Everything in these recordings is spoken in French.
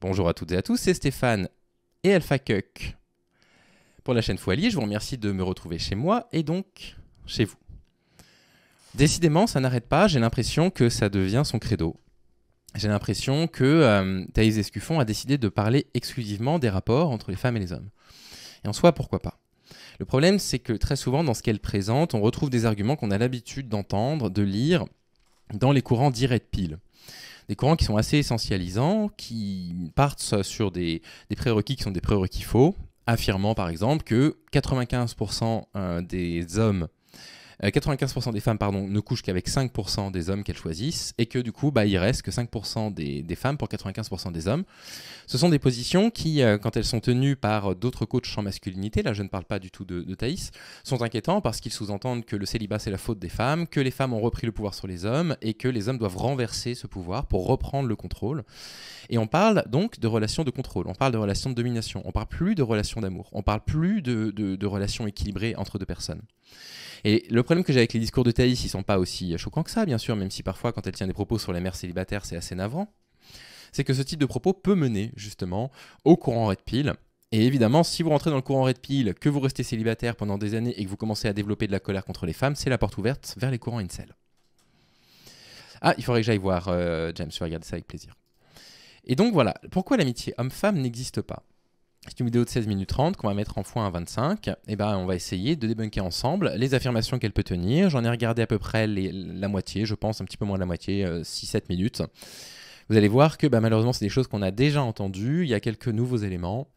Bonjour à toutes et à tous, c'est Stéphane et Alpha Cuck pour la chaîne Foilier. Je vous remercie de me retrouver chez moi et donc chez vous. Décidément, ça n'arrête pas, j'ai l'impression que ça devient son credo. J'ai l'impression que Thaïs Escuffon a décidé de parler exclusivement des rapports entre les femmes et les hommes. Et en soi, pourquoi pas? Le problème, c'est que très souvent, dans ce qu'elle présente, on retrouve des arguments qu'on a l'habitude d'entendre, de lire dans les courants dits red pill. Des courants qui sont assez essentialisants, qui partent sur des prérequis qui sont des prérequis faux, affirmant par exemple que 95% des hommes 95% des femmes ne couchent qu'avec 5% des hommes qu'elles choisissent et que du coup il reste que 5% des femmes pour 95% des hommes. Ce sont des positions qui, quand elles sont tenues par d'autres coachs en masculinité, là je ne parle pas du tout de Thaïs, sont inquiétants parce qu'ils sous-entendent que le célibat c'est la faute des femmes, que les femmes ont repris le pouvoir sur les hommes et que les hommes doivent renverser ce pouvoir pour reprendre le contrôle. Et on parle donc de relations de contrôle, on parle de relations de domination, on parle plus de relations d'amour, on parle plus de relations équilibrées entre deux personnes. Et le problème que j'ai avec les discours de Thaïs, ils sont pas aussi choquants que ça, bien sûr, même si parfois, quand elle tient des propos sur les mères célibataires, c'est assez navrant, c'est que ce type de propos peut mener, justement, au courant red pill. Et évidemment, si vous rentrez dans le courant red pill, que vous restez célibataire pendant des années et que vous commencez à développer de la colère contre les femmes, c'est la porte ouverte vers les courants incel. Ah, il faudrait que j'aille voir James, je vais regarder ça avec plaisir. Et donc voilà, pourquoi l'amitié homme-femme n'existe pas? C'est une vidéo de 16 minutes 30 qu'on va mettre en x 25. Et on va essayer de débunker ensemble les affirmations qu'elle peut tenir. J'en ai regardé à peu près la moitié, je pense, un petit peu moins de la moitié, 6-7 minutes. Vous allez voir que malheureusement, c'est des choses qu'on a déjà entendues. Il y a quelques nouveaux éléments.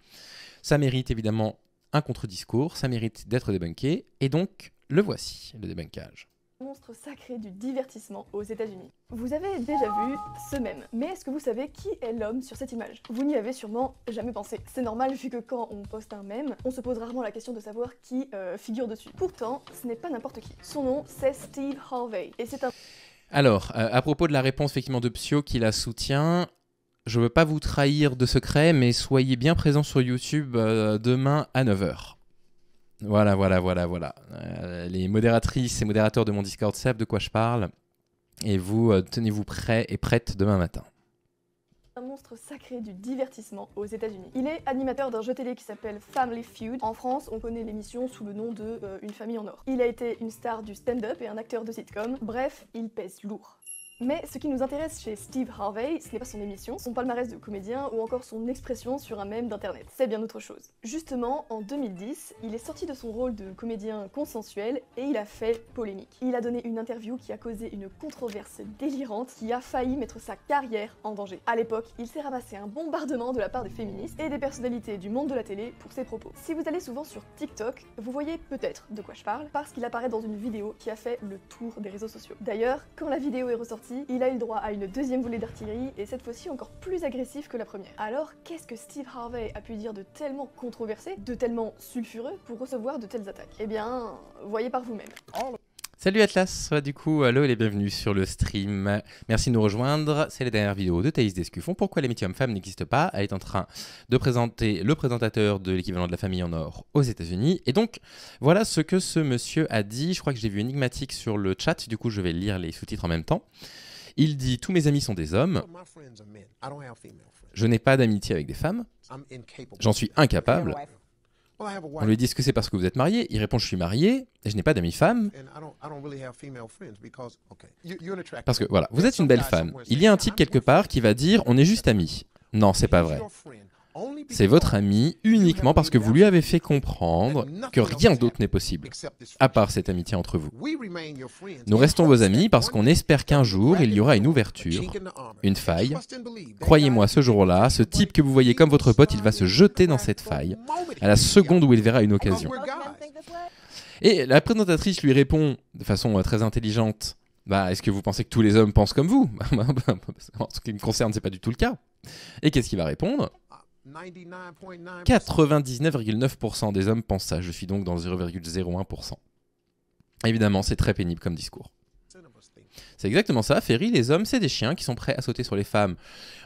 Ça mérite évidemment un contre-discours, ça mérite d'être débunké. Et donc, le voici, le débunkage. Monstre sacré du divertissement aux États-Unis. Vous avez déjà vu ce mème, mais est-ce que vous savez qui est l'homme sur cette image? Vous n'y avez sûrement jamais pensé. C'est normal vu que quand on poste un mème, on se pose rarement la question de savoir qui figure dessus. Pourtant, ce n'est pas n'importe qui. Son nom, c'est Steve Harvey, et c'est un... Alors, à propos de la réponse effectivement de Psyo qui la soutient, je veux pas vous trahir de secret, mais soyez bien présents sur YouTube demain à 9h. Voilà. Les modératrices et modérateurs de mon Discord savent de quoi je parle. Et vous, tenez-vous prêts et prêtes demain matin. Un monstre sacré du divertissement aux États-Unis. Il est animateur d'un jeu télé qui s'appelle Family Feud. En France, on connaît l'émission sous le nom de Une famille en or. Il a été une star du stand-up et un acteur de sitcom. Bref, il pèse lourd. Mais ce qui nous intéresse chez Steve Harvey, ce n'est pas son émission, son palmarès de comédien ou encore son expression sur un mème d'internet. C'est bien autre chose. Justement, en 2010, il est sorti de son rôle de comédien consensuel et il a fait polémique. Il a donné une interview qui a causé une controverse délirante qui a failli mettre sa carrière en danger. À l'époque, il s'est ramassé un bombardement de la part des féministes et des personnalités du monde de la télé pour ses propos. Si vous allez souvent sur TikTok, vous voyez peut-être de quoi je parle parce qu'il apparaît dans une vidéo qui a fait le tour des réseaux sociaux. D'ailleurs, quand la vidéo est ressortie, il a eu le droit à une deuxième volée d'artillerie et cette fois-ci encore plus agressif que la première. Alors qu'est-ce que Steve Harvey a pu dire de tellement controversé, de tellement sulfureux pour recevoir de telles attaques? Eh bien, voyez par vous-même. Salut Atlas, du coup, hello et les bienvenus sur le stream. Merci de nous rejoindre, c'est la dernière vidéo de Thaïs Escuffon. Pourquoi l'amitié homme-femme n'existe pas? Elle est en train de présenter le présentateur de l'équivalent de la famille en or aux États-Unis. Et donc, voilà ce que ce monsieur a dit. Je crois que j'ai vu énigmatique sur le chat, du coup je vais lire les sous-titres en même temps. Il dit « Tous mes amis sont des hommes. Je n'ai pas d'amitié avec des femmes. J'en suis incapable. » On lui dit « Est-ce que c'est parce que vous êtes marié ?» Il répond « Je suis marié et je n'ai pas d'amis femmes. » Parce que voilà, vous êtes une belle femme. Il y a un type quelque part qui va dire « On est juste amis. » Non, c'est pas vrai. C'est votre ami uniquement parce que vous lui avez fait comprendre que rien d'autre n'est possible, à part cette amitié entre vous. Nous restons vos amis parce qu'on espère qu'un jour, il y aura une ouverture, une faille. Croyez-moi, ce jour-là, ce type que vous voyez comme votre pote, il va se jeter dans cette faille, à la seconde où il verra une occasion. Et la présentatrice lui répond, de façon très intelligente, « Est-ce que vous pensez que tous les hommes pensent comme vous ?» En ce qui me concerne, c'est pas du tout le cas. Et qu'est-ce qu'il va répondre ? 99,9% des hommes pensent ça, je suis donc dans 0,01%. Évidemment, c'est très pénible comme discours. C'est exactement ça, Ferry, les hommes, c'est des chiens qui sont prêts à sauter sur les femmes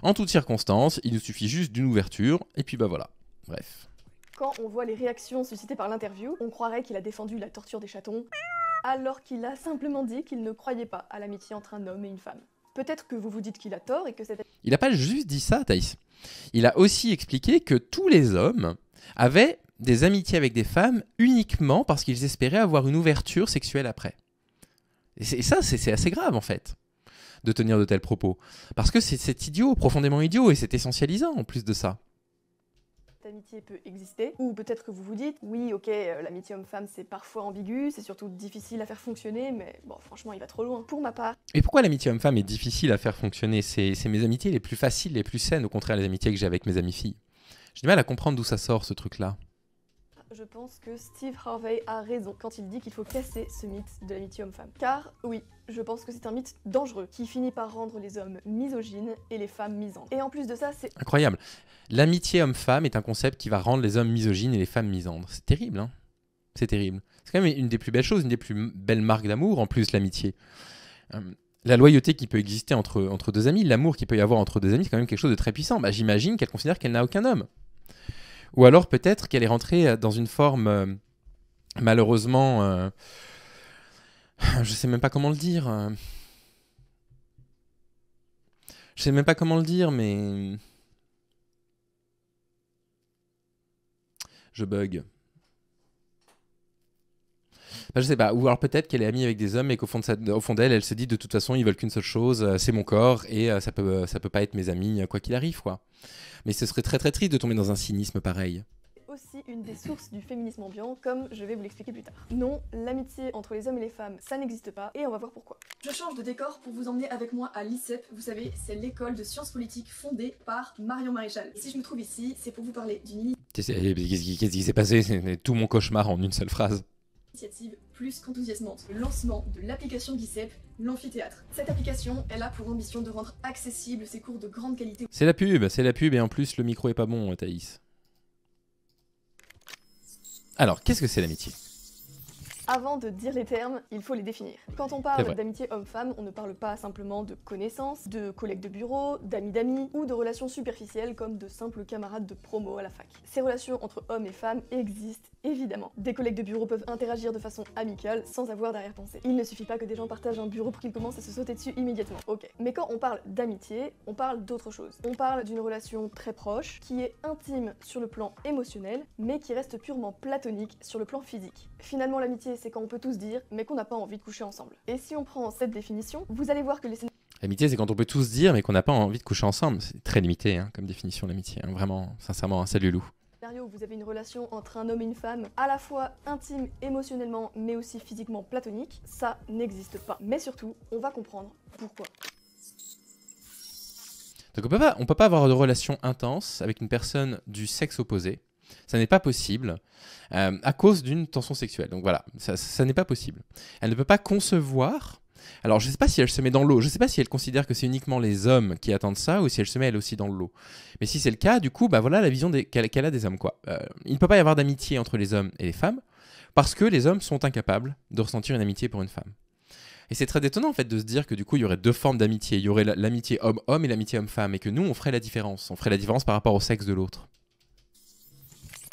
en toutes circonstances, il nous suffit juste d'une ouverture, et puis voilà. Bref. Quand on voit les réactions suscitées par l'interview, on croirait qu'il a défendu la torture des chatons, alors qu'il a simplement dit qu'il ne croyait pas à l'amitié entre un homme et une femme. Peut-être que vous vous dites qu'il a tort et que cette Il n'a pas juste dit ça, Thaïs. Il a aussi expliqué que tous les hommes avaient des amitiés avec des femmes uniquement parce qu'ils espéraient avoir une ouverture sexuelle après. Et ça, c'est assez grave en fait, de tenir de tels propos. Parce que c'est idiot, profondément idiot, et c'est essentialisant en plus de ça. amitié peut exister. Ou peut-être que vous vous dites, oui, ok, l'amitié homme-femme c'est parfois ambigu, c'est surtout difficile à faire fonctionner, mais bon, franchement, il va trop loin. Pour ma part, Et pourquoi l'amitié homme-femme est difficile à faire fonctionner? C'est mes amitiés les plus faciles, les plus saines, au contraire les amitiés que j'ai avec mes amies filles. J'ai du mal à comprendre d'où ça sort ce truc-là. je pense que Steve Harvey a raison quand il dit qu'il faut casser ce mythe de l'amitié homme-femme. Car, oui, je pense que c'est un mythe dangereux qui finit par rendre les hommes misogynes et les femmes misandres. Et en plus de ça, c'est Incroyable. L'amitié homme-femme est un concept qui va rendre les hommes misogynes et les femmes misandres. C'est terrible, hein? C'est terrible. C'est quand même une des plus belles choses, une des plus belles marques d'amour, en plus, l'amitié. La loyauté qui peut exister entre deux amis, l'amour qu'il peut y avoir entre deux amis, c'est quand même quelque chose de très puissant. Bah, j'imagine qu'elle considère qu'elle n'a aucun homme. Ou alors peut-être qu'elle est rentrée dans une forme, malheureusement, je sais même pas comment le dire. Je sais même pas comment le dire, mais je bug. Bah, je sais pas. Ou alors peut-être qu'elle est amie avec des hommes et qu'au fond d'elle, elle se dit de toute façon, ils veulent qu'une seule chose, c'est mon corps et ça peut pas être mes amis, quoi qu'il arrive, quoi. Mais ce serait très très triste de tomber dans un cynisme pareil. aussi une des sources du féminisme ambiant, comme je vais vous l'expliquer plus tard. Non, l'amitié entre les hommes et les femmes, ça n'existe pas, et on va voir pourquoi. Je change de décor pour vous emmener avec moi à l'ICEP, vous savez, c'est l'école de sciences politiques fondée par Marion Maréchal. Et si je me trouve ici, c'est pour vous parler d'une Qu'est-ce qui s'est passé? C'est tout mon cauchemar en une seule phrase. initiative plus qu'enthousiasmante, le lancement de l'application d'ICEP, l'amphithéâtre. Cette application, elle a pour ambition de rendre accessibles ces cours de grande qualité. C'est la pub, et en plus le micro est pas bon, Thaïs. Alors, qu'est-ce que c'est l'amitié? Avant de dire les termes, il faut les définir. Quand on C'est parle vrai. d'amitié homme-femme, on ne parle pas simplement de connaissances, de collègues de bureau, d'amis d'amis, ou de relations superficielles comme de simples camarades de promo à la fac. Ces relations entre hommes et femmes existent évidemment. Des collègues de bureau peuvent interagir de façon amicale sans avoir d'arrière-pensée. Il ne suffit pas que des gens partagent un bureau pour qu'ils commencent à se sauter dessus immédiatement. Ok. Mais quand on parle d'amitié, on parle d'autre chose. On parle d'une relation très proche, qui est intime sur le plan émotionnel, mais qui reste purement platonique sur le plan physique. Finalement, l'amitié, c'est quand on peut tout se dire, mais qu'on n'a pas envie de coucher ensemble. Et si on prend cette définition, vous allez voir que les L'amitié, c'est quand on peut tous dire, mais qu'on n'a pas envie de coucher ensemble. C'est très limité, hein, comme définition, l'amitié. Hein. Vraiment, sincèrement, salut Lou. scénario où vous avez une relation entre un homme et une femme, à la fois intime émotionnellement, mais aussi physiquement platonique, ça n'existe pas. Mais surtout, on va comprendre pourquoi. Donc on peut pas avoir de relation intense avec une personne du sexe opposé. Ça n'est pas possible à cause d'une tension sexuelle. Donc voilà, ça n'est pas possible. Elle ne peut pas concevoir. Alors je ne sais pas si elle se met dans l'eau, je ne sais pas si elle considère que c'est uniquement les hommes qui attendent ça ou si elle se met elle aussi dans l'eau. Mais si c'est le cas, du coup, bah voilà la vision qu'elle a des hommes, quoi. Il ne peut pas y avoir d'amitié entre les hommes et les femmes parce que les hommes sont incapables de ressentir une amitié pour une femme. Et c'est très étonnant en fait de se dire que du coup il y aurait deux formes d'amitié. Il y aurait l'amitié homme-homme et l'amitié homme-femme et que nous on ferait la différence. On ferait la différence par rapport au sexe de l'autre.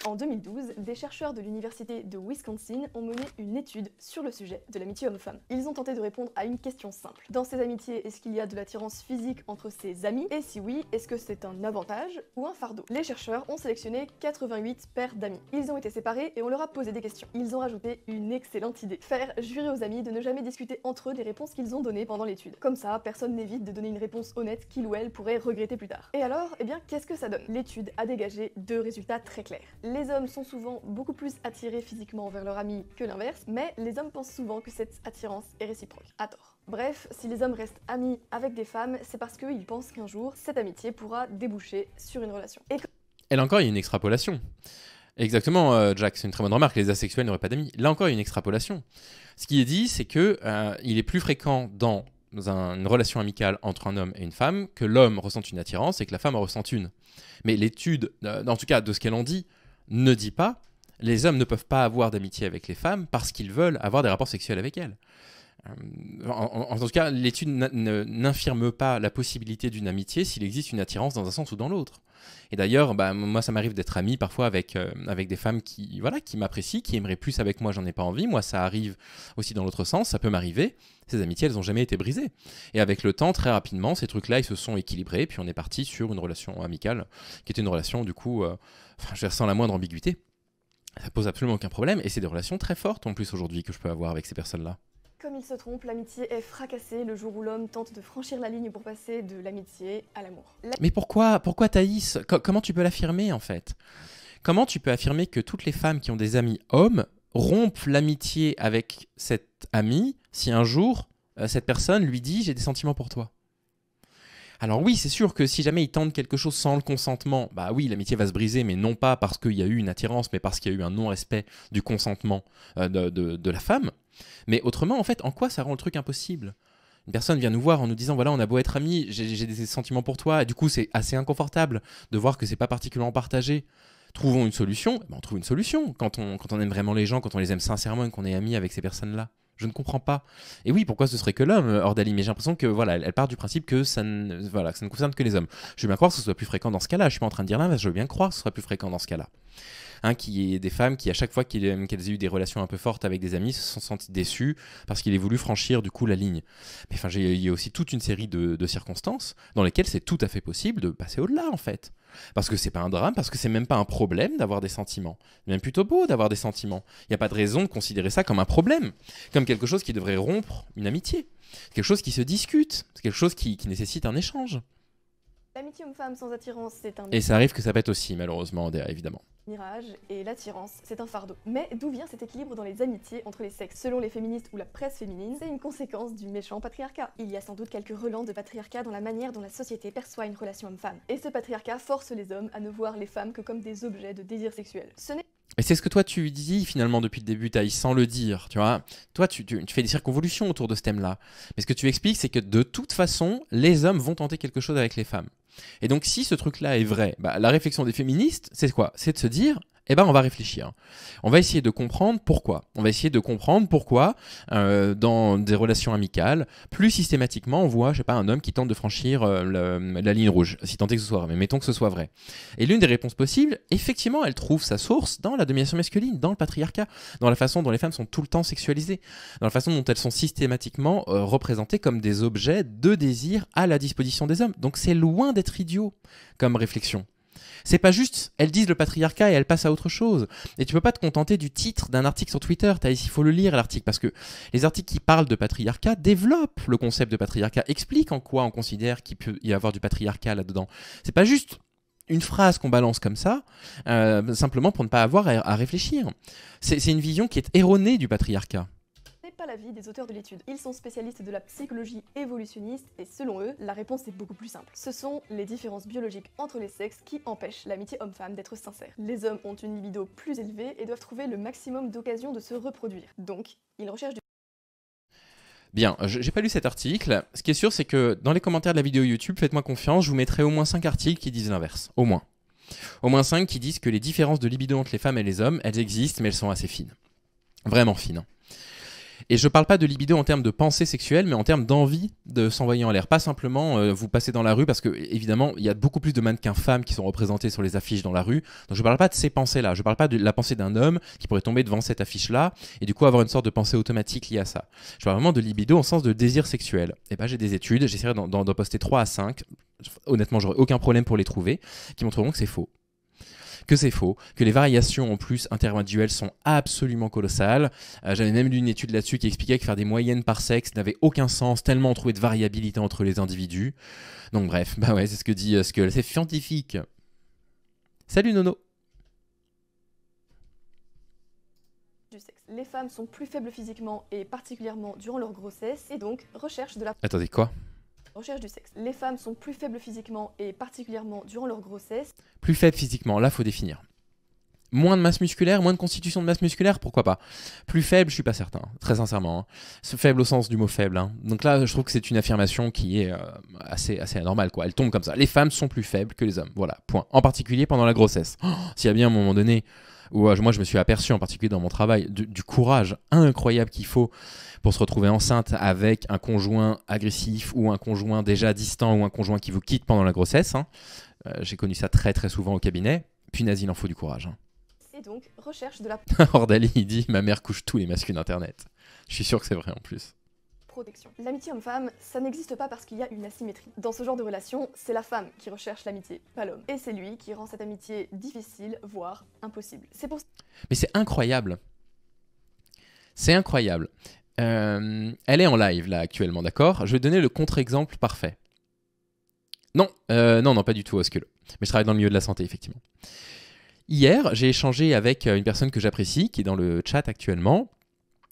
En 2012, des chercheurs de l'université de Wisconsin ont mené une étude sur le sujet de l'amitié homme-femme. Ils ont tenté de répondre à une question simple. Dans ces amitiés, est-ce qu'il y a de l'attirance physique entre ses amis? Et si oui, est-ce que c'est un avantage ou un fardeau? Les chercheurs ont sélectionné 88 paires d'amis. Ils ont été séparés et on leur a posé des questions. Ils ont rajouté une excellente idée. Faire jurer aux amis de ne jamais discuter entre eux des réponses qu'ils ont données pendant l'étude. Comme ça, personne n'évite de donner une réponse honnête qu'il ou elle pourrait regretter plus tard. Et alors, eh bien, qu'est-ce que ça donne? L'étude a dégagé deux résultats très clairs. Les hommes sont souvent beaucoup plus attirés physiquement vers leur ami que l'inverse, mais les hommes pensent souvent que cette attirance est réciproque, à tort. Bref, si les hommes restent amis avec des femmes, c'est parce qu'ils pensent qu'un jour, cette amitié pourra déboucher sur une relation. Et là encore, il y a une extrapolation. Exactement, Jack, c'est une très bonne remarque, les asexuels n'auraient pas d'amis. Là encore, il y a une extrapolation. Ce qui est dit, c'est que il est plus fréquent dans une relation amicale entre un homme et une femme que l'homme ressente une attirance et que la femme en ressente une. Mais l'étude, en tout cas de ce qu'elle en dit, ne dit pas les hommes ne peuvent pas avoir d'amitié avec les femmes parce qu'ils veulent avoir des rapports sexuels avec elles. En tout cas, l'étude n'infirme pas la possibilité d'une amitié s'il existe une attirance dans un sens ou dans l'autre. Et d'ailleurs, moi, ça m'arrive d'être ami parfois avec des femmes qui m'apprécient, qui aimeraient plus avec moi, j'en ai pas envie. Moi, ça arrive aussi dans l'autre sens, ça peut m'arriver. Ces amitiés, elles n'ont jamais été brisées. Et avec le temps, très rapidement, ces trucs-là, ils se sont équilibrés. Puis on est parti sur une relation amicale, qui était une relation, du coup, sans la moindre ambiguïté. Ça pose absolument aucun problème. Et c'est des relations très fortes, en plus, aujourd'hui, que je peux avoir avec ces personnes-là. Comme il se trompe, l'amitié est fracassée le jour où l'homme tente de franchir la ligne pour passer de l'amitié à l'amour. Mais pourquoi Thaïs? Comment tu peux l'affirmer, en fait? Comment tu peux affirmer que toutes les femmes qui ont des amis hommes rompent l'amitié avec cet ami si un jour, cette personne lui dit « j'ai des sentiments pour toi ». Alors oui, c'est sûr que si jamais ils tentent quelque chose sans le consentement, bah oui, l'amitié va se briser, mais non pas parce qu'il y a eu une attirance, mais parce qu'il y a eu un non-respect du consentement de la femme. Mais autrement, en fait, en quoi ça rend le truc impossible? Une personne vient nous voir en nous disant « voilà, on a beau être amis, j'ai des sentiments pour toi », et du coup, c'est assez inconfortable de voir que c'est pas particulièrement partagé. Trouvons une solution. On trouve une solution quand on aime vraiment les gens, quand on les aime sincèrement et qu'on est amis avec ces personnes-là. Je ne comprends pas. Et oui, pourquoi ce serait que l'homme, Ordalie? Mais j'ai l'impression que voilà, elle part du principe que ça ne concerne que les hommes. Je veux bien croire que ce soit plus fréquent dans ce cas-là. Je suis pas en train de dire l'inverse, je veux bien croire que ce soit plus fréquent dans ce cas-là. Qu'il y ait des femmes qui, à chaque fois qu'elles aient eu des relations un peu fortes avec des amis, se sont senties déçues parce qu'il ait voulu franchir du coup la ligne. Mais il y a aussi toute une série de circonstances dans lesquelles c'est tout à fait possible de passer au-delà, en fait. Parce que c'est pas un drame, parce que c'est même pas un problème d'avoir des sentiments. C'est même plutôt beau d'avoir des sentiments. Il n'y a pas de raison de considérer ça comme un problème, comme quelque chose qui devrait rompre une amitié. C'est quelque chose qui se discute, c'est quelque chose qui nécessite un échange. L'amitié homme-femme sans attirance, c'est un... Et ça arrive que ça pète aussi, malheureusement, évidemment. Mirage, et l'attirance, c'est un fardeau. Mais d'où vient cet équilibre dans les amitiés entre les sexes? Selon les féministes ou la presse féminine, c'est une conséquence du méchant patriarcat. Il y a sans doute quelques relents de patriarcat dans la manière dont la société perçoit une relation homme-femme. Et ce patriarcat force les hommes à ne voir les femmes que comme des objets de désir sexuel. Ce n'est... Et c'est ce que toi tu dis finalement depuis le début, Thaïs, sans le dire, tu vois. Toi, tu fais des circonvolutions autour de ce thème-là. Mais ce que tu expliques, c'est que de toute façon, les hommes vont tenter quelque chose avec les femmes. Et donc, si ce truc-là est vrai, la réflexion des féministes, c'est quoi? C'est de se dire, on va réfléchir. On va essayer de comprendre pourquoi. On va essayer de comprendre pourquoi, dans des relations amicales, plus systématiquement, on voit, un homme qui tente de franchir la ligne rouge, si tant est que ce soit vrai, mais mettons que ce soit vrai. Et l'une des réponses possibles, effectivement, elle trouve sa source dans la domination masculine, dans le patriarcat, dans la façon dont les femmes sont tout le temps sexualisées, dans la façon dont elles sont systématiquement représentées comme des objets de désir à la disposition des hommes. Donc c'est loin d'être idiot comme réflexion. C'est pas juste, elles disent le patriarcat et elles passent à autre chose. Et tu peux pas te contenter du titre d'un article sur Twitter, il faut le lire l'article, parce que les articles qui parlent de patriarcat développent le concept de patriarcat, expliquent en quoi on considère qu'il peut y avoir du patriarcat là-dedans. C'est pas juste une phrase qu'on balance comme ça, simplement pour ne pas avoir à réfléchir. C'est une vision qui est erronée du patriarcat. Pas l'avis des auteurs de l'étude. Ils sont spécialistes de la psychologie évolutionniste et selon eux, la réponse est beaucoup plus simple. Ce sont les différences biologiques entre les sexes qui empêchent l'amitié homme-femme d'être sincère. Les hommes ont une libido plus élevée et doivent trouver le maximum d'occasions de se reproduire. Donc, ils recherchent du... Bien, j'ai pas lu cet article. Ce qui est sûr, c'est que dans les commentaires de la vidéo YouTube, faites-moi confiance, je vous mettrai au moins 5 articles qui disent l'inverse. Au moins. Au moins 5 qui disent que les différences de libido entre les femmes et les hommes, elles existent, mais elles sont assez fines. Vraiment fines. Et je parle pas de libido en termes de pensée sexuelle, mais en termes d'envie de s'envoyer en l'air. Pas simplement vous passez dans la rue, parce que évidemment, il y a beaucoup plus de mannequins femmes qui sont représentés sur les affiches dans la rue. Donc je parle pas de ces pensées-là. Je parle pas de la pensée d'un homme qui pourrait tomber devant cette affiche-là et du coup avoir une sorte de pensée automatique liée à ça. Je parle vraiment de libido en sens de désir sexuel. Et j'ai des études, j'essaierai d'en poster 3 à 5. Honnêtement, j'aurais aucun problème pour les trouver, qui montreront que c'est faux. Que c'est faux, que les variations en plus interindividuelles sont absolument colossales. J'avais même lu une étude là-dessus qui expliquait que faire des moyennes par sexe n'avait aucun sens, tellement on trouvait de variabilité entre les individus. Donc bref, c'est ce que dit Skull, c'est scientifique. Salut Nono. Du sexe. Les femmes sont plus faibles physiquement et particulièrement durant leur grossesse et donc recherchent de la... Attendez, quoi? Recherche du sexe. Les femmes sont plus faibles physiquement et particulièrement durant leur grossesse. Plus faibles physiquement, là faut définir. Moins de masse musculaire, moins de constitution de masse musculaire, pourquoi pas. Plus faible, je suis pas certain, très sincèrement. Hein. Faible au sens du mot faible. Hein. Donc là, je trouve que c'est une affirmation qui est assez anormale, quoi. Elle tombe comme ça. Les femmes sont plus faibles que les hommes, voilà, point. En particulier pendant la grossesse. S'il y a bien un moment donné où moi je me suis aperçu en particulier dans mon travail du courage incroyable qu'il faut pour se retrouver enceinte avec un conjoint agressif ou un conjoint déjà distant ou un conjoint qui vous quitte pendant la grossesse. Hein. J'ai connu ça très très souvent au cabinet. Punaise, il en faut du courage. Hein. Et donc, recherche de la Ordali, il dit « Ma mère couche tous les masculins d'Internet ». Je suis sûr que c'est vrai en plus. protection. L'amitié homme-femme, ça n'existe pas parce qu'il y a une asymétrie. Dans ce genre de relation, c'est la femme qui recherche l'amitié, pas l'homme. Et c'est lui qui rend cette amitié difficile, voire impossible. C'est pour Mais c'est incroyable. C'est incroyable. Elle est en live là actuellement, d'accord? Je vais donner le contre-exemple parfait. Non, non, pas du tout, Oscule. Mais je travaille dans le milieu de la santé, effectivement. Hier, j'ai échangé avec une personne que j'apprécie, qui est dans le chat actuellement,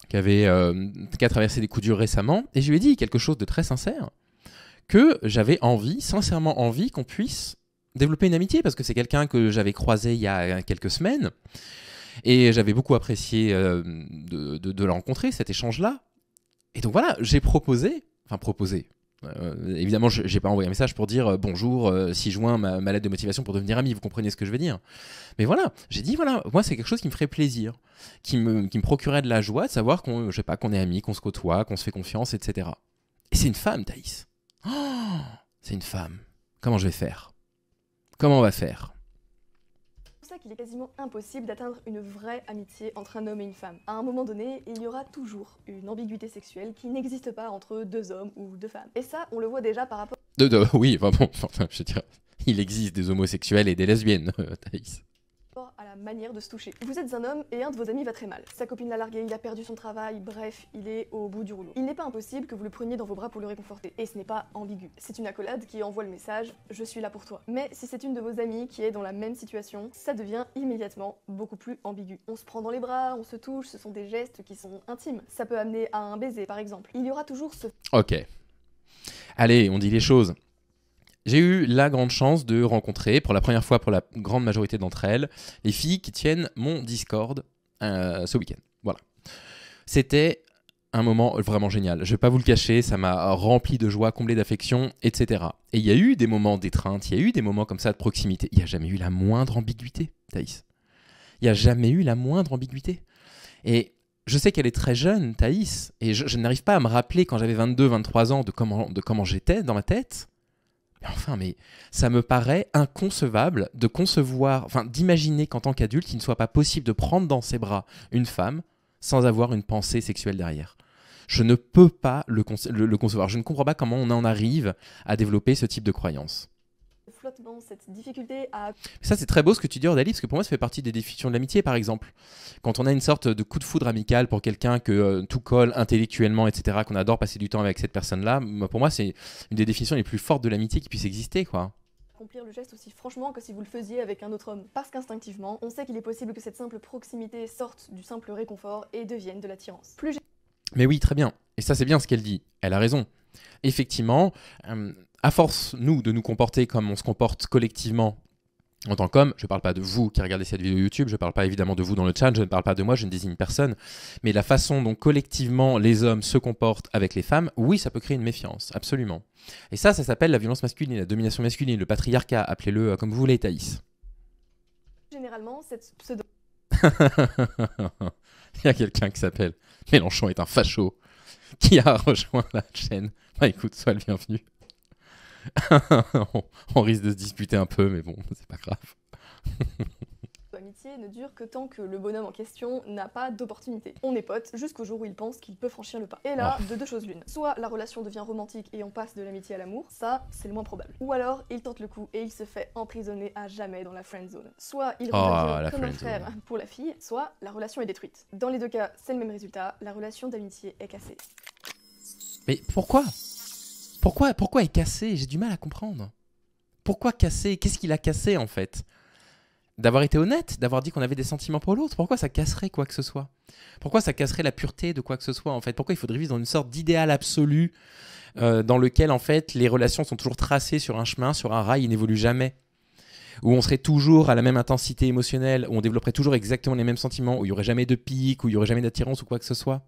qui a traversé des coups durs récemment, et je lui ai dit quelque chose de très sincère, que j'avais envie, sincèrement envie, qu'on puisse développer une amitié, parce que c'est quelqu'un que j'avais croisé il y a quelques semaines, et j'avais beaucoup apprécié de la rencontrer, cet échange-là. Et donc voilà, j'ai proposé, évidemment, je n'ai pas envoyé un message pour dire bonjour, 6 juin, ma lettre de motivation pour devenir ami, vous comprenez ce que je veux dire. Mais voilà, j'ai dit, voilà, moi c'est quelque chose qui me ferait plaisir, qui me procurait de la joie de savoir qu'on est amis, qu'on se côtoie, qu'on se fait confiance, etc. Et c'est une femme, Thaïs. Oh, c'est une femme. Comment je vais faire? Comment on va faire? C'est pour ça qu'il est quasiment impossible d'atteindre une vraie amitié entre un homme et une femme. À un moment donné, il y aura toujours une ambiguïté sexuelle qui n'existe pas entre deux hommes ou deux femmes. Et ça, on le voit déjà par rapport Oui, enfin, je veux dire, il existe des homosexuels et des lesbiennes, Thaïs. à la manière de se toucher. Vous êtes un homme et un de vos amis va très mal. Sa copine l'a largué, il a perdu son travail, bref, il est au bout du rouleau. Il n'est pas impossible que vous le preniez dans vos bras pour le réconforter. Et ce n'est pas ambigu. C'est une accolade qui envoie le message « je suis là pour toi ». Mais si c'est une de vos amies qui est dans la même situation, ça devient immédiatement beaucoup plus ambigu. On se prend dans les bras, on se touche, ce sont des gestes qui sont intimes. Ça peut amener à un baiser par exemple. Il y aura toujours ce... Ok. Allez, on dit les choses. J'ai eu la grande chance de rencontrer, pour la première fois pour la grande majorité d'entre elles, les filles qui tiennent mon Discord ce week-end. Voilà. C'était un moment vraiment génial. Je ne vais pas vous le cacher, ça m'a rempli de joie, comblé d'affection, etc. Et il y a eu des moments d'étreinte, il y a eu des moments comme ça de proximité. Il n'y a jamais eu la moindre ambiguïté, Thaïs. Il n'y a jamais eu la moindre ambiguïté. Et je sais qu'elle est très jeune, Thaïs, et je n'arrive pas à me rappeler quand j'avais 22, 23 ans de comment j'étais dans ma tête. Mais ça me paraît inconcevable de concevoir, d'imaginer qu'en tant qu'adulte, il ne soit pas possible de prendre dans ses bras une femme sans avoir une pensée sexuelle derrière. Je ne peux pas le concevoir. Je ne comprends pas comment on en arrive à développer ce type de croyance. flottement, cette difficulté à... Ça, c'est très beau ce que tu dis, Ordali, parce que pour moi, ça fait partie des définitions de l'amitié, par exemple. Quand on a une sorte de coup de foudre amical pour quelqu'un que tout colle intellectuellement, etc., qu'on adore passer du temps avec cette personne-là, pour moi, c'est une des définitions les plus fortes de l'amitié qui puisse exister, quoi. Accomplir le geste aussi franchement que si vous le faisiez avec un autre homme. Parce qu'instinctivement, on sait qu'il est possible que cette simple proximité sorte du simple réconfort et devienne de l'attirance. Mais oui, très bien. Et ça, c'est bien ce qu'elle dit. Elle a raison. Effectivement, à force, nous, de nous comporter comme on se comporte collectivement en tant qu'homme, je ne parle pas de vous qui regardez cette vidéo YouTube, je ne parle pas évidemment de vous dans le chat, je ne parle pas de moi, je ne désigne personne, mais la façon dont collectivement les hommes se comportent avec les femmes, oui, ça peut créer une méfiance, absolument. Et ça s'appelle la violence masculine, la domination masculine, le patriarcat, appelez-le comme vous voulez, Thaïs. Généralement, cette pseudo... Il y a quelqu'un qui s'appelle Mélenchon est un facho, qui a rejoint la chaîne. Bah écoute, sois le bienvenu. on risque de se disputer un peu, mais bon, c'est pas grave. L'amitié ne dure que tant que le bonhomme en question n'a pas d'opportunité. On est potes jusqu'au jour où il pense qu'il peut franchir le pas. Et là, de deux choses l'une. Soit la relation devient romantique et on passe de l'amitié à l'amour, ça, c'est le moins probable. Ou alors, il tente le coup et il se fait emprisonner à jamais dans la friend zone. Soit il redevient comme un frère pour la fille, soit la relation est détruite. Dans les deux cas, c'est le même résultat, la relation d'amitié est cassée. Mais pourquoi est cassé? J'ai du mal à comprendre. Pourquoi casser? Qu'est-ce qu'il a cassé en fait? D'avoir été honnête, d'avoir dit qu'on avait des sentiments pour l'autre. Pourquoi ça casserait quoi que ce soit? Pourquoi ça casserait la pureté de quoi que ce soit en fait? Pourquoi il faudrait vivre dans une sorte d'idéal absolu dans lequel en fait les relations sont toujours tracées sur un chemin, sur un rail, ils n'évoluent jamais? Où on serait toujours à la même intensité émotionnelle, où on développerait toujours exactement les mêmes sentiments, où il n'y aurait jamais de pic, où il n'y aurait jamais d'attirance ou quoi que ce soit?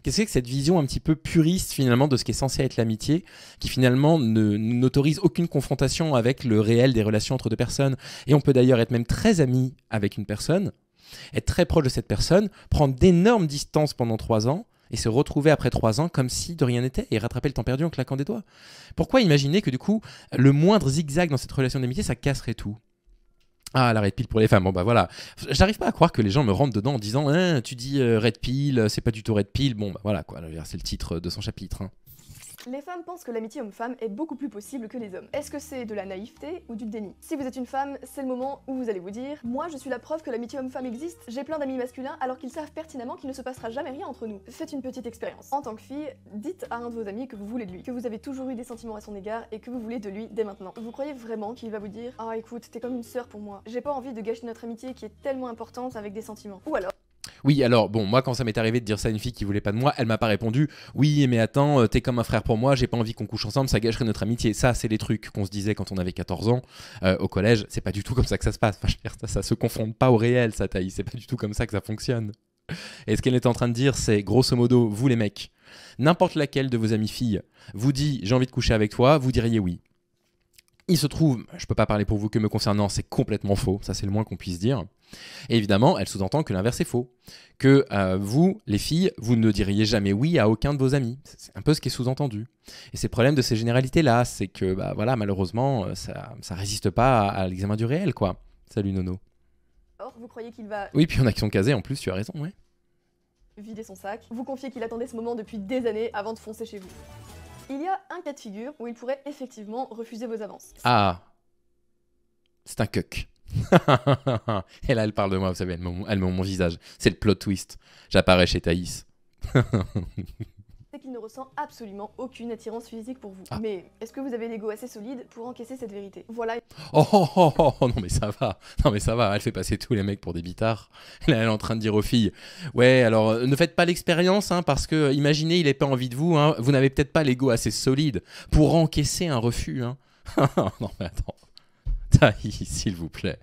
Qu'est-ce que c'est que cette vision un petit peu puriste finalement de ce qui est censé être l'amitié, qui finalement n'autorise aucune confrontation avec le réel des relations entre deux personnes? Et on peut d'ailleurs être même très ami avec une personne être très proche de cette personne, prendre d'énormes distances pendant 3 ans et se retrouver après 3 ans comme si de rien n'était et rattraper le temps perdu en claquant des doigts. Pourquoi imaginer que du coup, le moindre zigzag dans cette relation d'amitié, ça casserait tout? Ah, la red pill pour les femmes, bon bah voilà. J'arrive pas à croire que les gens me rentrent dedans en disant hein, tu dis red pill, c'est pas du tout red pill, bon bah voilà quoi, c'est le titre de son chapitre. Hein. Les femmes pensent que l'amitié homme-femme est beaucoup plus possible que les hommes. Est-ce que c'est de la naïveté ou du déni? Si vous êtes une femme, c'est le moment où vous allez vous dire « Moi, je suis la preuve que l'amitié homme-femme existe, j'ai plein d'amis masculins alors qu'ils savent pertinemment qu'il ne se passera jamais rien entre nous. » Faites une petite expérience. En tant que fille, dites à un de vos amis que vous voulez de lui, que vous avez toujours eu des sentiments à son égard et que vous voulez de lui dès maintenant. Vous croyez vraiment qu'il va vous dire « Ah écoute, t'es comme une sœur pour moi, j'ai pas envie de gâcher notre amitié qui est tellement importante avec des sentiments. » Ou alors oui, alors, bon, moi, quand ça m'est arrivé de dire ça à une fille qui voulait pas de moi, elle m'a pas répondu « Oui, mais attends, t'es comme un frère pour moi, j'ai pas envie qu'on couche ensemble, ça gâcherait notre amitié. » Ça, c'est les trucs qu'on se disait quand on avait 14 ans au collège. C'est pas du tout comme ça que ça se passe. Enfin, je veux dire, ça se confronte pas au réel, ça, Thaïs. C'est pas du tout comme ça que ça fonctionne. Et ce qu'elle est en train de dire, c'est, grosso modo, vous les mecs, n'importe laquelle de vos amies filles vous dit « J'ai envie de coucher avec toi », vous diriez oui. Il se trouve, je peux pas parler pour vous que me concernant, c'est complètement faux, ça c'est le moins qu'on puisse dire. Et évidemment, elle sous-entend que l'inverse est faux. Que vous, les filles, vous ne diriez jamais oui à aucun de vos amis. C'est un peu ce qui est sous-entendu. Et c'est le problème de ces généralités-là, c'est que bah, voilà, malheureusement, ça résiste pas à l'examen du réel, quoi. Salut Nono. or, vous croyez qu'il va Oui, puis on a qui sont casés en plus, tu as raison, ouais. vider son sac, vous confiez qu'il attendait ce moment depuis des années avant de foncer chez vous. Il y a un cas de figure où il pourrait effectivement refuser vos avances. Ah, c'est un cuck. Et là, elle parle de moi, vous savez, elle me montre mon visage. C'est le plot twist. J'apparais chez Thaïs. C'est qu'il ne ressent absolument aucune attirance physique pour vous. Ah. Mais est-ce que vous avez l'ego assez solide pour encaisser cette vérité? Voilà. Oh, oh, oh, oh, oh, non mais ça va, non mais ça va, elle fait passer tous les mecs pour des bitards. Là, elle est en train de dire aux filles, ouais alors ne faites pas l'expérience hein, parce que imaginez il n'ait pas envie de vous, hein, vous n'avez peut-être pas l'ego assez solide pour encaisser un refus. Hein. Non mais attends, Thaïs, s'il vous plaît.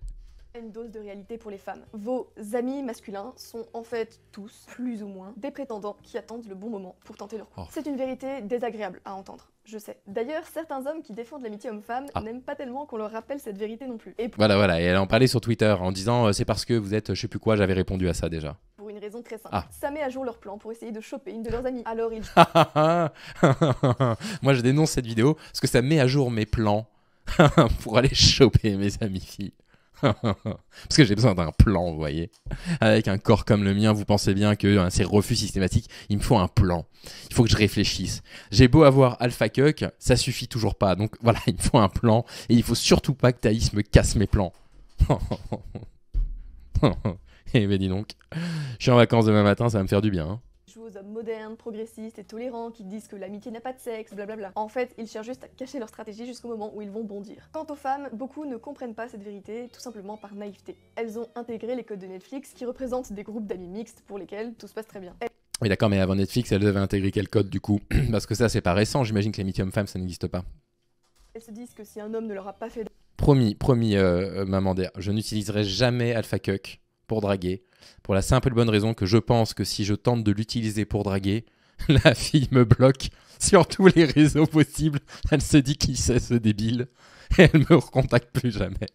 Une dose de réalité pour les femmes. Vos amis masculins sont en fait tous, plus ou moins, des prétendants qui attendent le bon moment pour tenter leur coup. Oh. C'est une vérité désagréable à entendre, je sais. D'ailleurs, certains hommes qui défendent l'amitié homme-femme n'aiment pas tellement qu'on leur rappelle cette vérité non plus. Et Voilà, et elle en parlait sur Twitter en disant c'est parce que vous êtes je sais plus quoi, j'avais répondu à ça déjà. pour une raison très simple. Ah. Ça met à jour leur plan pour essayer de choper une de leurs amies. Alors ils... Moi je dénonce cette vidéo parce que ça met à jour mes plans pour aller choper mes amies filles. Parce que j'ai besoin d'un plan, vous voyez. Avec un corps comme le mien, vous pensez bien que ces refus systématiques, il me faut un plan. Il faut que je réfléchisse. J'ai beau avoir alpha cuck, ça suffit toujours pas. Donc voilà, il me faut un plan. Et il faut surtout pas que Thaïs me casse mes plans. Eh ben dis donc, je suis en vacances demain matin, ça va me faire du bien. Hein. jouent aux hommes modernes, progressistes et tolérants qui disent que l'amitié n'a pas de sexe, blablabla. En fait, ils cherchent juste à cacher leur stratégie jusqu'au moment où ils vont bondir. Quant aux femmes, beaucoup ne comprennent pas cette vérité, tout simplement par naïveté. Elles ont intégré les codes de Netflix qui représentent des groupes d'amis mixtes pour lesquels tout se passe très bien. Oui d'accord, mais avant Netflix, elles avaient intégré quel code du coup? Parce que ça c'est pas récent, j'imagine que l'amitié homme-femme ça n'existe pas. Elles se disent que si un homme ne leur a pas fait... Promis, maman d'air, je n'utiliserai jamais Alpha Cuck pour draguer, pour la simple et bonne raison que je pense que si je tente de l'utiliser pour draguer, la fille me bloque sur tous les réseaux possibles, elle se dit qui c'est ce débile, et elle me recontacte plus jamais.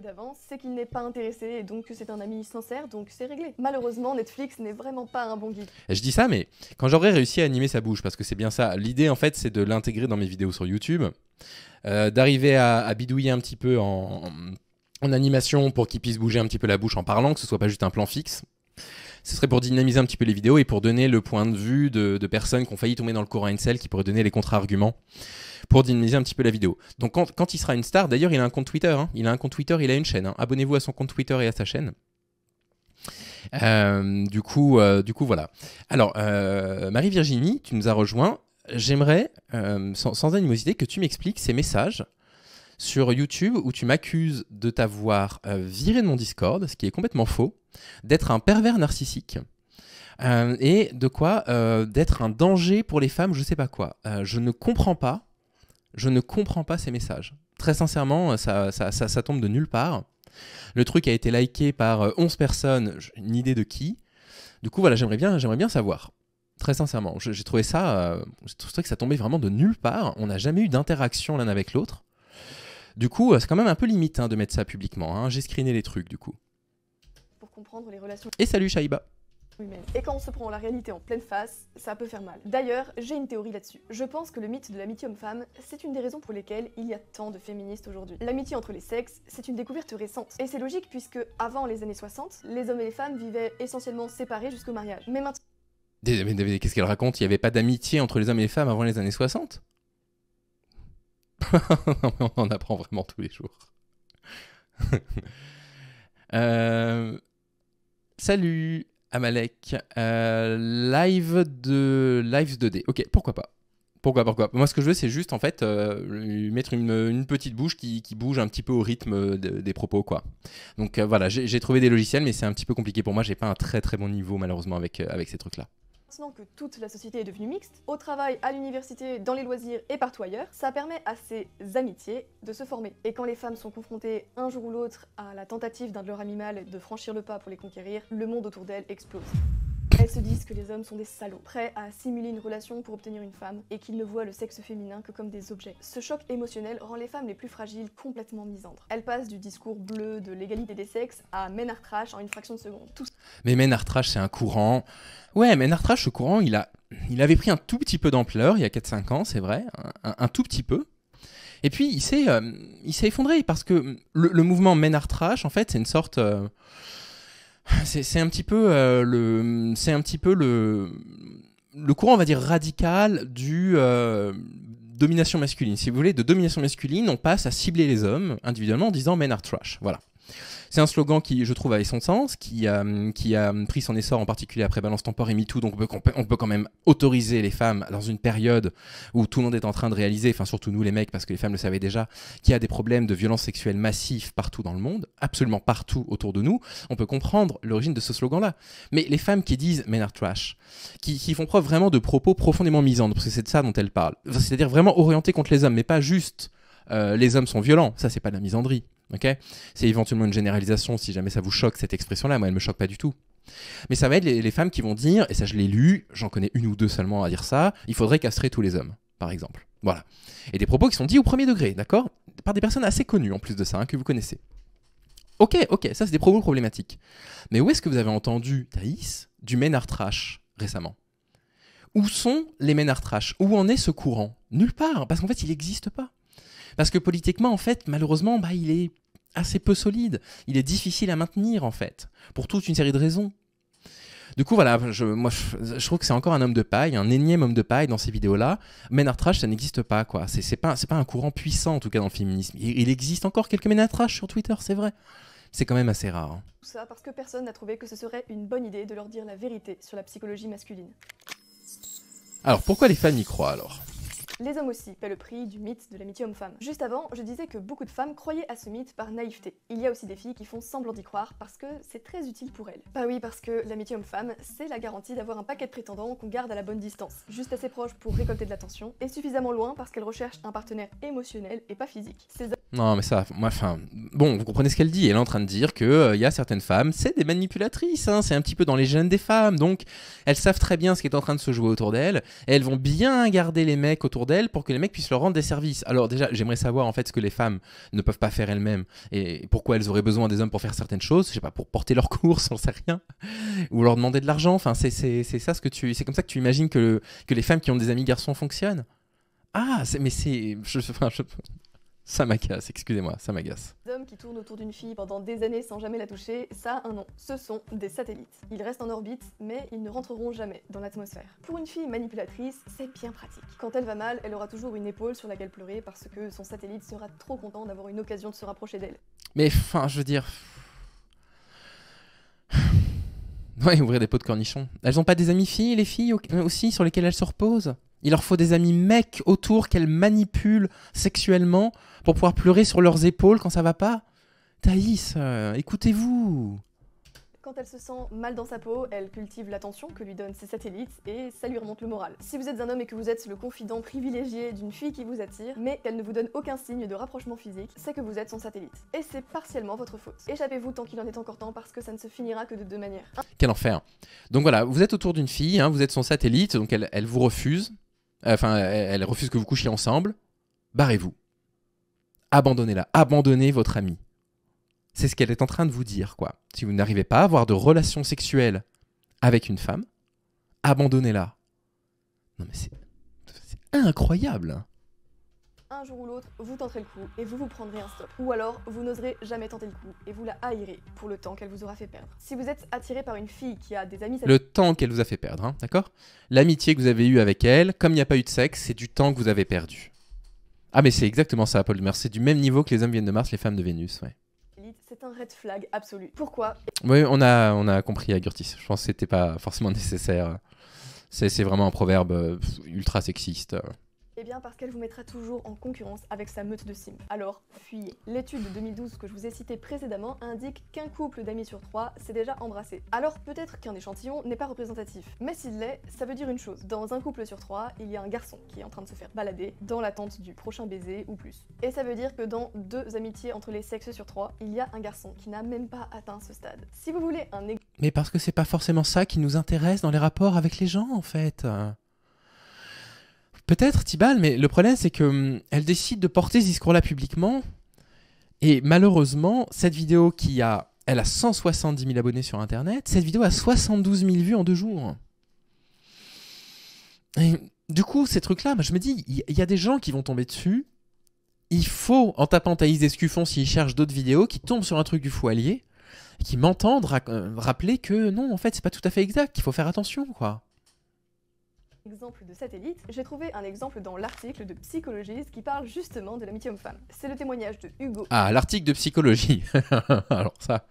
d'avance, c'est qu'il n'est pas intéressé et donc que c'est un ami sincère, donc c'est réglé. Malheureusement, Netflix n'est vraiment pas un bon guide. Et je dis ça, mais quand j'aurais réussi à animer sa bouche, parce que c'est bien ça, l'idée en fait c'est de l'intégrer dans mes vidéos sur YouTube, d'arriver à bidouiller un petit peu en animation pour qu'il puisse bouger un petit peu la bouche en parlant, que ce soit pas juste un plan fixe. Ce serait pour dynamiser un petit peu les vidéos et pour donner le point de vue de personnes qui ont failli tomber dans le courant incel, qui pourraient donner les contre-arguments pour dynamiser un petit peu la vidéo. Donc quand il sera une star, d'ailleurs il a un compte Twitter, hein. Il a un compte Twitter, il a une chaîne. Hein. Abonnez-vous à son compte Twitter et à sa chaîne. Du coup voilà. Alors Marie-Virginie, tu nous as rejoint. J'aimerais, sans animosité, que tu m'expliques ces messages sur YouTube où tu m'accuses de t'avoir viré de mon Discord, ce qui est complètement faux, d'être un pervers narcissique et de quoi d'être un danger pour les femmes, je sais pas quoi. Je ne comprends pas ces messages. Très sincèrement, ça tombe de nulle part. Le truc a été liké par 11 personnes, une idée de qui. Du coup, voilà, j'aimerais bien savoir. Très sincèrement, j'ai trouvé ça, je trouvais que ça tombait vraiment de nulle part. On n'a jamais eu d'interaction l'un avec l'autre. Du coup, c'est quand même un peu limite de mettre ça publiquement. Hein. J'ai screené les trucs du coup. Pour comprendre les relations Et salut Shaïba. humaines. Et quand on se prend la réalité en pleine face, ça peut faire mal. D'ailleurs, j'ai une théorie là-dessus. Je pense que le mythe de l'amitié homme-femme, c'est une des raisons pour lesquelles il y a tant de féministes aujourd'hui. L'amitié entre les sexes, c'est une découverte récente. Et c'est logique puisque, avant les années 60, les hommes et les femmes vivaient essentiellement séparés jusqu'au mariage. Mais maintenant... Mais qu'est-ce qu'elle raconte? Il n'y avait pas d'amitié entre les hommes et les femmes avant les années 60? On en apprend vraiment tous les jours. Salut Amalek. Lives 2D. Ok, pourquoi pas. Pourquoi? Moi, ce que je veux, c'est juste, en fait, lui mettre une petite bouche qui bouge un petit peu au rythme des propos, quoi. Donc, voilà, j'ai trouvé des logiciels, mais c'est un petit peu compliqué pour moi. J'ai pas un très très bon niveau, malheureusement, avec ces trucs-là. Maintenant que toute la société est devenue mixte, au travail, à l'université, dans les loisirs et partout ailleurs, ça permet à ces amitiés de se former. Et quand les femmes sont confrontées un jour ou l'autre à la tentative d'un de leurs amis mâles de franchir le pas pour les conquérir, le monde autour d'elles explose. Elles se disent que les hommes sont des salauds, prêts à simuler une relation pour obtenir une femme, et qu'ils ne voient le sexe féminin que comme des objets. Ce choc émotionnel rend les femmes les plus fragiles complètement misandres. Elles passent du discours bleu de l'égalité des sexes à Menard Trash en une fraction de seconde. Mais Menard Trash, c'est un courant. Ouais, Menard Trash, ce courant, il avait pris un tout petit peu d'ampleur il y a 4-5 ans, c'est vrai, un tout petit peu. Et puis, il s'est effondré, parce que le mouvement Menard Trash, en fait, c'est une sorte... C'est un petit peu le courant, on va dire, radical du domination masculine. Si vous voulez, de domination masculine, on passe à cibler les hommes individuellement en disant men are trash. Voilà. C'est un slogan qui, je trouve, avait son sens, qui a pris son essor en particulier après Balance ton port et MeToo. Donc on peut quand même autoriser les femmes dans une période où tout le monde est en train de réaliser, enfin surtout nous les mecs, parce que les femmes le savaient déjà, qu'il y a des problèmes de violences sexuelles massifs partout dans le monde, absolument partout autour de nous. On peut comprendre l'origine de ce slogan-là. Mais les femmes qui disent men are trash, qui font preuve vraiment de propos profondément misandres, parce que c'est de ça dont elles parlent, c'est-à-dire vraiment orientés contre les hommes, mais pas juste les hommes sont violents, ça c'est pas de la misandrie. Okay, c'est éventuellement une généralisation si jamais ça vous choque cette expression-là, moi elle me choque pas du tout. Mais ça va être les femmes qui vont dire, et ça je l'ai lu, j'en connais une ou deux seulement à dire ça, il faudrait castrer tous les hommes, par exemple. Voilà. Et des propos qui sont dits au premier degré, d'accord? Par des personnes assez connues en plus de ça, que vous connaissez. Ok, ça c'est des propos problématiques. Mais où est-ce que vous avez entendu, Thaïs, du Menard Trash récemment? Où sont les Menard Trash? Où en est ce courant? Nulle part, parce qu'en fait il n'existe pas. Parce que politiquement, en fait, malheureusement, il est assez peu solide. Il est difficile à maintenir, en fait, pour toute une série de raisons. Du coup, voilà, je trouve que c'est encore un homme de paille, un énième homme de paille dans ces vidéos-là. Menard Trash, ça n'existe pas, quoi. C'est pas un courant puissant, en tout cas, dans le féminisme. Il existe encore quelques Menard Trash sur Twitter, c'est vrai. C'est quand même assez rare. Hein. Tout ça parce que personne n'a trouvé que ce serait une bonne idée de leur dire la vérité sur la psychologie masculine. Alors, pourquoi les femmes y croient, alors ? Les hommes aussi paient le prix du mythe de l'amitié homme-femme. Juste avant, je disais que beaucoup de femmes croyaient à ce mythe par naïveté. Il y a aussi des filles qui font semblant d'y croire parce que c'est très utile pour elles. Bah oui, parce que l'amitié homme-femme, c'est la garantie d'avoir un paquet de prétendants qu'on garde à la bonne distance, juste assez proche pour récolter de l'attention, et suffisamment loin parce qu'elles recherchent un partenaire émotionnel et pas physique. Non mais ça, moi, bon, vous comprenez ce qu'elle dit, elle est en train de dire que y a certaines femmes, c'est des manipulatrices, hein, c'est un petit peu dans les gènes des femmes, donc elles savent très bien ce qui est en train de se jouer autour d'elles, et elles vont bien garder les mecs autour d'elles pour que les mecs puissent leur rendre des services. Alors déjà, j'aimerais savoir en fait ce que les femmes ne peuvent pas faire elles-mêmes, et pourquoi elles auraient besoin des hommes pour faire certaines choses, je sais pas, pour porter leurs courses, j'en sais rien, ou leur demander de l'argent, enfin c'est ça ce que c'est comme ça que tu imagines que les femmes qui ont des amis garçons fonctionnent. Ah, ça m'agace, excusez-moi, ça m'agace. Les hommes qui tournent autour d'une fille pendant des années sans jamais la toucher, ça a un nom. Ce sont des satellites. Ils restent en orbite, mais ils ne rentreront jamais dans l'atmosphère. Pour une fille manipulatrice, c'est bien pratique. Quand elle va mal, elle aura toujours une épaule sur laquelle pleurer parce que son satellite sera trop content d'avoir une occasion de se rapprocher d'elle. Mais enfin, je veux dire... Ouais, ouvrir des pots de cornichons. Elles ont pas des amis filles, les filles aussi, sur lesquelles elles se reposent? Il leur faut des amis mecs autour qu'elles manipulent sexuellement pour pouvoir pleurer sur leurs épaules quand ça va pas. Thaïs, écoutez-vous. Quand elle se sent mal dans sa peau, elle cultive l'attention que lui donnent ses satellites et ça lui remonte le moral. Si vous êtes un homme et que vous êtes le confident privilégié d'une fille qui vous attire, mais qu'elle ne vous donne aucun signe de rapprochement physique, c'est que vous êtes son satellite. Et c'est partiellement votre faute. Échappez-vous tant qu'il en est encore temps parce que ça ne se finira que de deux manières. Quel enfer. Donc voilà, vous êtes autour d'une fille, hein, vous êtes son satellite, donc elle vous refuse. Enfin, elle refuse que vous couchiez ensemble. Barrez-vous. abandonnez-la. Abandonnez votre amie. C'est ce qu'elle est en train de vous dire, quoi. Si vous n'arrivez pas à avoir de relation sexuelle avec une femme, abandonnez-la. Non mais c'est incroyable. Un jour ou l'autre, vous tenterez le coup et vous prendrez un stop. Ou alors, vous n'oserez jamais tenter le coup et vous la haïrez pour le temps qu'elle vous aura fait perdre. Si vous êtes attiré par une fille qui a des amis... Le temps qu'elle vous a fait perdre, hein, d'accord? L'amitié que vous avez eue avec elle, comme il n'y a pas eu de sexe, c'est du temps que vous avez perdu. Ah mais c'est exactement ça, Paul de Mars. C'est du même niveau que les hommes viennent de Mars, les femmes de Vénus, ouais. C'est un red flag absolu. Pourquoi? Oui, on a compris à Gurtis. Je pense que c'était pas forcément nécessaire. C'est vraiment un proverbe ultra sexiste. Eh bien parce qu'elle vous mettra toujours en concurrence avec sa meute de simp. Alors, fuyez. L'étude de 2012 que je vous ai citée précédemment indique qu'un couple d'amis sur 3 s'est déjà embrassé. Alors peut-être qu'un échantillon n'est pas représentatif. Mais s'il l'est, ça veut dire une chose. Dans un couple sur 3, il y a un garçon qui est en train de se faire balader dans l'attente du prochain baiser ou plus. Et ça veut dire que dans 2 amitiés entre les sexes sur 3, il y a un garçon qui n'a même pas atteint ce stade. Si vous voulez un... Mais parce que c'est pas forcément ça qui nous intéresse dans les rapports avec les gens, en fait. Peut-être, Tibal, mais le problème, c'est que elle décide de porter ce discours-là publiquement. Et malheureusement, cette vidéo elle a 170 000 abonnés sur Internet, cette vidéo a 72 000 vues en 2 jours. Et du coup, ces trucs-là, je me dis, il y a des gens qui vont tomber dessus. Il faut, en tapant Thaïs Escuffon, s'ils cherchent d'autres vidéos, qui tombent sur un truc du fou allié, et qui m'entendent rappeler que non, en fait, c'est pas tout à fait exact, qu'il faut faire attention, quoi. Exemple de satellite, j'ai trouvé un exemple dans l'article de Psychologie qui parle justement de l'amitié homme-femme. C'est le témoignage de Hugo. Ah, l'article de Psychologie. Alors ça,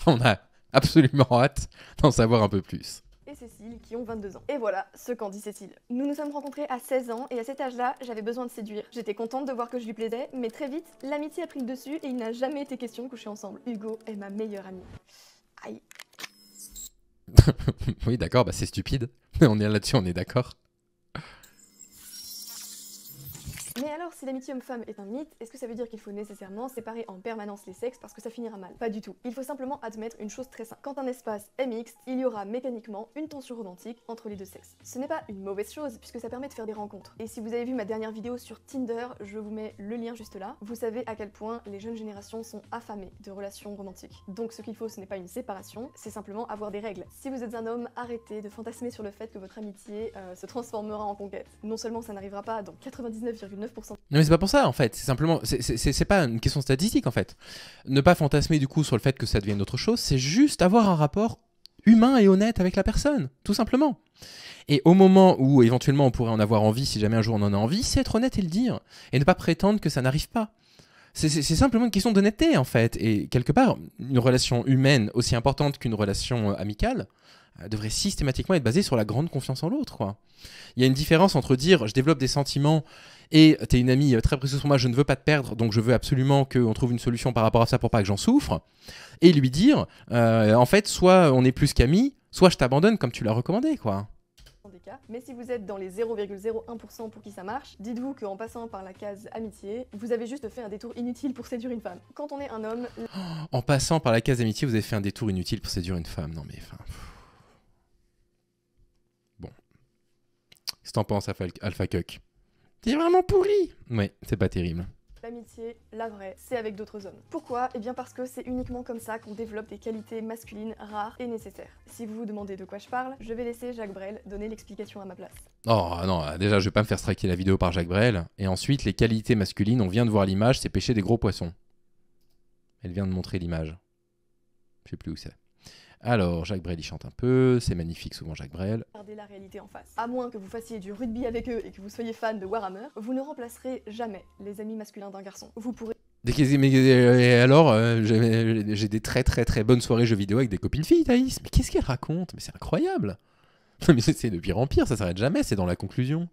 on a absolument hâte d'en savoir un peu plus. Et Cécile qui ont 22 ans. Et voilà ce qu'en dit Cécile. Nous nous sommes rencontrés à 16 ans et à cet âge-là, j'avais besoin de séduire. J'étais contente de voir que je lui plaisais, mais très vite, l'amitié a pris le dessus et il n'a jamais été question de coucher ensemble. Hugo est ma meilleure amie. Aïe. Oui, d'accord, c'est stupide. On est là-dessus, on est d'accord. Mais alors, si l'amitié homme-femme est un mythe, est-ce que ça veut dire qu'il faut nécessairement séparer en permanence les sexes parce que ça finira mal? Pas du tout. Il faut simplement admettre une chose très simple. Quand un espace est mixte, il y aura mécaniquement une tension romantique entre les 2 sexes. Ce n'est pas une mauvaise chose puisque ça permet de faire des rencontres. Et si vous avez vu ma dernière vidéo sur Tinder, je vous mets le lien juste là, vous savez à quel point les jeunes générations sont affamées de relations romantiques. Donc ce qu'il faut, ce n'est pas une séparation, c'est simplement avoir des règles. Si vous êtes un homme, arrêtez de fantasmer sur le fait que votre amitié se transformera en conquête. Non seulement ça n'arrivera pas dans 99,9%. Non mais c'est pas pour ça en fait, c'est simplement, c'est pas une question statistique en fait. Ne pas fantasmer du coup sur le fait que ça devienne autre chose, c'est juste avoir un rapport humain et honnête avec la personne, tout simplement. Et au moment où éventuellement on pourrait en avoir envie, si jamais un jour on en a envie, c'est être honnête et le dire, et ne pas prétendre que ça n'arrive pas. C'est simplement une question d'honnêteté en fait, et quelque part, une relation humaine aussi importante qu'une relation amicale devrait systématiquement être basée sur la grande confiance en l'autre, quoi. Il y a une différence entre dire je développe des sentiments et t'es une amie très précieuse pour moi, je ne veux pas te perdre, donc je veux absolument qu'on trouve une solution par rapport à ça pour pas que j'en souffre, et lui dire en fait soit on est plus qu'amis, soit je t'abandonne comme tu l'as recommandé, quoi. Mais si vous êtes dans les 0,01% pour qui ça marche, dites-vous qu'en passant par la case amitié, vous avez juste fait un détour inutile pour séduire une femme. Quand on est un homme... En passant par la case amitié, vous avez fait un détour inutile pour séduire une femme. Non mais enfin... Bon. Qu'est-ce que t'en penses, Alpha Cuck? C'est vraiment pourri. Ouais, c'est pas terrible. L'amitié, la vraie, c'est avec d'autres hommes. Pourquoi? Eh bien parce que c'est uniquement comme ça qu'on développe des qualités masculines rares et nécessaires. Si vous vous demandez de quoi je parle, je vais laisser Jacques Brel donner l'explication à ma place. Oh non, déjà je vais pas me faire striker la vidéo par Jacques Brel. Et ensuite, les qualités masculines, on vient de voir l'image, c'est pêcher des gros poissons. Elle vient de montrer l'image. Je sais plus où c'est. Alors, Jacques Brel, il chante un peu, c'est magnifique souvent Jacques Brel. Regardez la réalité en face. À moins que vous fassiez du rugby avec eux et que vous soyez fan de Warhammer, vous ne remplacerez jamais les amis masculins d'un garçon. Vous pourrez... Et alors, j'ai des très très très bonnes soirées jeux vidéo avec des copines filles, Thaïs. Mais qu'est-ce qu'elle raconte? Mais c'est incroyable. Mais c'est de pire en pire, ça s'arrête jamais, c'est dans la conclusion.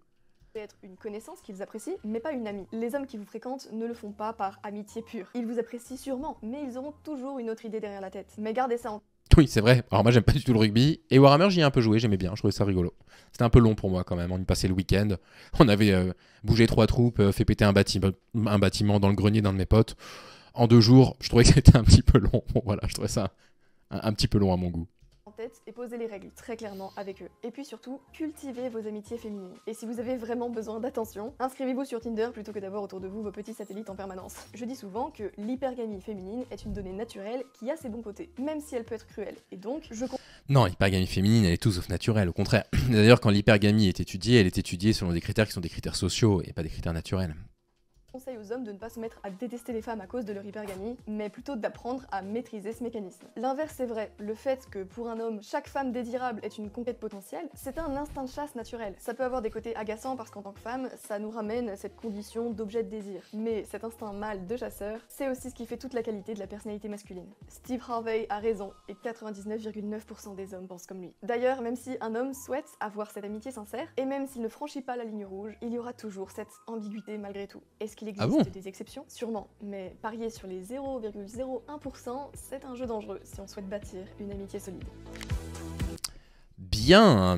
Être une connaissance qu'ils apprécient, mais pas une amie. Les hommes qui vous fréquentent ne le font pas par amitié pure. Ils vous apprécient sûrement, mais ils auront toujours une autre idée derrière la tête. Mais gardez ça en... Oui, c'est vrai. Alors moi, j'aime pas du tout le rugby. Et Warhammer, j'y ai un peu joué, j'aimais bien, je trouvais ça rigolo. C'était un peu long pour moi quand même. On y passait le week-end. On avait bougé 3 troupes, fait péter un bâtiment dans le grenier d'un de mes potes. En 2 jours, je trouvais que c'était un petit peu long. Bon, voilà, je trouvais ça un petit peu long à mon goût. tête et posez les règles très clairement avec eux. Et puis surtout, cultivez vos amitiés féminines. Et si vous avez vraiment besoin d'attention, inscrivez-vous sur Tinder plutôt que d'avoir autour de vous vos petits satellites en permanence. Je dis souvent que l'hypergamie féminine est une donnée naturelle qui a ses bons côtés, même si elle peut être cruelle. Et donc, Non, l'hypergamie féminine, elle est tout sauf naturelle, au contraire. D'ailleurs, quand l'hypergamie est étudiée, elle est étudiée selon des critères qui sont des critères sociaux et pas des critères naturels. conseille aux hommes de ne pas se mettre à détester les femmes à cause de leur hypergamie, mais plutôt d'apprendre à maîtriser ce mécanisme. L'inverse est vrai, le fait que pour un homme, chaque femme désirable est une conquête potentielle, c'est un instinct de chasse naturel. Ça peut avoir des côtés agaçants parce qu'en tant que femme, ça nous ramène à cette condition d'objet de désir. Mais cet instinct mâle de chasseur, c'est aussi ce qui fait toute la qualité de la personnalité masculine. Steve Harvey a raison, et 99,9% des hommes pensent comme lui. D'ailleurs, même si un homme souhaite avoir cette amitié sincère, et même s'il ne franchit pas la ligne rouge, il y aura toujours cette ambiguïté malgré tout. Est-ce qu'il existe Ah bon ? des exceptions? Sûrement, mais parier sur les 0,01%, c'est un jeu dangereux si on souhaite bâtir une amitié solide. Bien.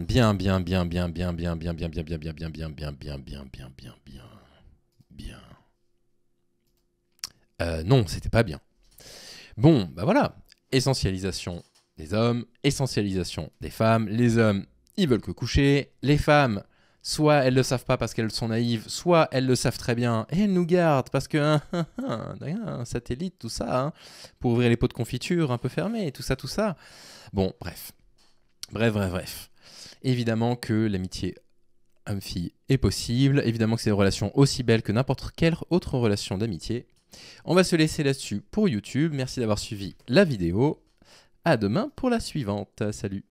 Non, c'était pas bien. Bon, bah voilà. Essentialisation des hommes, essentialisation des femmes. Les hommes, ils veulent que coucher. Les femmes, soit elles le savent pas parce qu'elles sont naïves, soit elles le savent très bien et elles nous gardent parce que un satellite, tout ça, hein, pour ouvrir les pots de confiture un peu fermés, tout ça. Bon, bref. Évidemment que l'amitié homme-fille est possible. Évidemment que c'est une relation aussi belle que n'importe quelle autre relation d'amitié. On va se laisser là-dessus pour YouTube. Merci d'avoir suivi la vidéo. À demain pour la suivante. Salut.